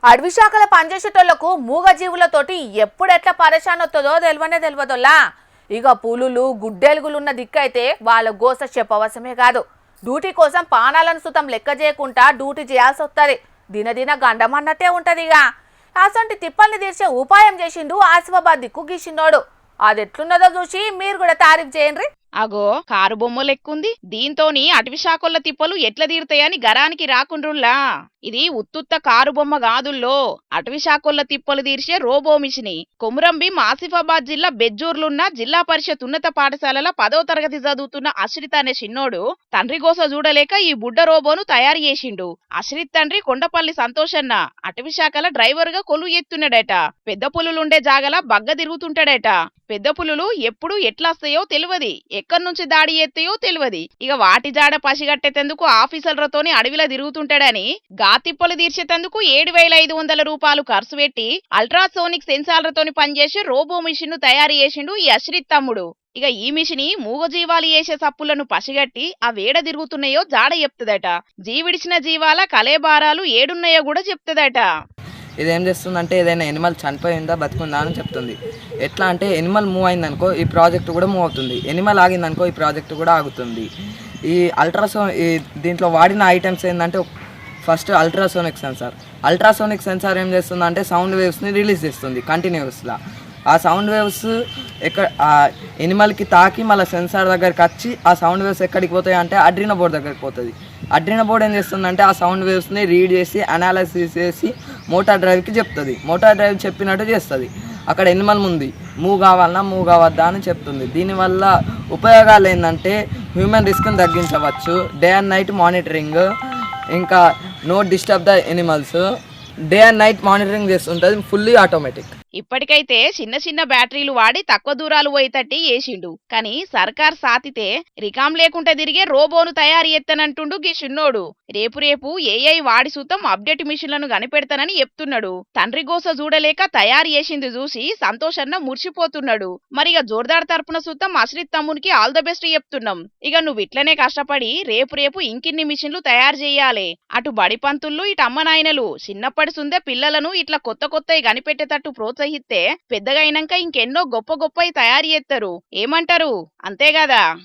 అడవి శాఖల పనిచేసేటోళ్లకు మూగజీవులతోటి ఎప్పుడెట్లా పరేషాన్ అవుతుందో తెలియదోల్లా. ఇక పులులు గుడ్డెలుగులున్న దిక్కైతే వాళ్ళ గోస చెప్పవసమే కాదు. డ్యూటీ కోసం పానాలను సుతం లెక్క చేయకుండా డ్యూటీ చేయాల్సి వస్తుంది. దినదిన గండం అన్నట్టే ఉంటది. ఇక అసంటి తిప్పల్ని తీర్చే ఉపాయం చేసిండు ఆసిఫాబాద్ దిక్కు గీసినోడు. అది ఎట్లున్నదో చూసి మీరు కూడా తారీఫ్ చేయండి. అగో కారు బొమ్మ లెక్కుంది. దీంతోని అటవీ శాఖల తిప్పలు ఎట్లా తీరుతాయని గరానికి రాకుండ్రుల్లా. ఇది ఉత్తుత్త కారు బొమ్మ కాదుల్లో, అటవీ శాఖల తిప్పలు తీర్చే రోబో మిషిని. కొమురంభీం ఆసిఫాబాద్ జిల్లా బెజ్జూర్లున్న జిల్లా పరిషత్ ఉన్నత పాఠశాలల 10వ తరగతి చదువుతున్న అశ్రిత్ అనే చిన్నోడు తండ్రి గోస చూడలేక ఈ బుడ్డ రోబోను తయారు చేసిండు. అశ్రిత్ తండ్రి కొండపల్లి సంతోషన్న అటవీ శాఖల డ్రైవర్ గా కొలువు ఎత్తున్నాడట. పెద్ద పులులుండే జాగల బగ్గ తిరుగుతుంటాడట. పెద్ద పులులు ఎప్పుడు ఎట్లొస్తాయో తెలియదు, ఎక్కడి నుంచి దాడి ఎత్తాయో తెలియదు. ఇక వాటి జాడ పసిగట్టేందుకు ఆఫీసర్లతోని అడవిలో తిరుగుతుంటాడని గాతిప్పలు తీర్చేందుకు 7,500 రూపాయలు ఖర్చు పెట్టి అల్ట్రాసోనిక్ సెన్సార్లతోని పనిచేసే రోబో మిషన్ ను తయారు చేసిండు ఈ అశ్రిత్ తమ్ముడు. ఇక ఈ మిషిని మూగజీవాలు చేసే సప్పులను పసిగట్టి ఆ వేడ తిరుగుతున్నాయో జాడ చెప్తుందట. జీవిడిచిన జీవాల కలేబారాలు ఏడున్నాయో కూడా చెప్తుందట. ఇదేం చేస్తుందంటే ఏదైనా ఎనిమల్ చనిపోయిందా బతుకుందా అని చెప్తుంది. ఎట్లా అంటే ఎనిమల్ మూవ్ అయిందనుకో ఈ ప్రాజెక్ట్ కూడా మూవ్ అవుతుంది, ఎనిమల్ ఆగిందనుకో ఈ ప్రాజెక్ట్ కూడా ఆగుతుంది. ఈ దీంట్లో వాడిన ఐటమ్స్ ఏంటంటే ఫస్ట్ అల్ట్రాసోనిక్ సెన్సార్ ఏం చేస్తుందంటే సౌండ్ వేవ్స్ని రిలీజ్ చేస్తుంది కంటిన్యూస్గా. ఆ సౌండ్ వేవ్స్ ఎనిమల్కి తాకి మళ్ళీ సెన్సార్ దగ్గరికి వచ్చి ఆ సౌండ్ వేవ్స్ ఎక్కడికి పోతాయి అంటే అడ్రినో బోర్డ్ దగ్గరికి పోతుంది. అడ్రినో బోర్డ్ ఏం చేస్తుందంటే ఆ సౌండ్ వేవ్స్ని రీడ్ చేసి అనాలసిస్ చేసి మోటార్ డ్రైవ్కి చెప్తుంది. మోటార్ డ్రైవ్ చెప్పినట్టు చేస్తుంది. అక్కడ ఎనిమల్ ముందు మూవ్ కావద్దా అని చెప్తుంది. దీనివల్ల ఉపయోగాలు ఏంటంటే హ్యూమన్ రిస్క్ని తగ్గించవచ్చు, డే అండ్ నైట్ మానిటరింగ్, ఇంకా no disturb the animals, day and night monitoring చేస్తుంటుంది, ఫుల్లీ ఆటోమేటిక్. ఇప్పటికైతే చిన్న చిన్న బ్యాటరీలు వాడి తక్కువ దూరాలు పోయేటట్టు చేసిండు. కానీ సర్కార్ సాతితే రికాం లేకుండా తిరిగే రోబోను తయారు చేస్తానంటుండు గీ చిన్నోడు. రేపు ఏఐ వాడి సూతం అప్డేట్ మిషన్లను కనిపెడతానని చెప్తున్నాడు. తండ్రి గోస చూడలేక తయారు చేసింది చూసి సంతోషన్న మురిసిపోతున్నాడు. మరిగా జోర్దార్ తరపున సూతం అశ్రిత్ తమ్మునికి ఆల్ ద బెస్ట్ చెప్తున్నాం. ఇక నువ్వు ఇట్లనే కష్టపడి రేపు ఇంకిన్ని మిషన్లు తయారు చేయాలి. అటు బడి పంతుళ్ళు ఇటు అమ్మ నాయనలు చిన్నప్పటి సుందే పిల్లలను ఇట్లా కొత్తవి కనిపెట్టేటట్టు ప్రోత్సహిస్తే పెద్దగా అయినాక ఇంకెన్నో గొప్పవి తయారు చేస్తారు. ఏమంటారు? అంతే కదా.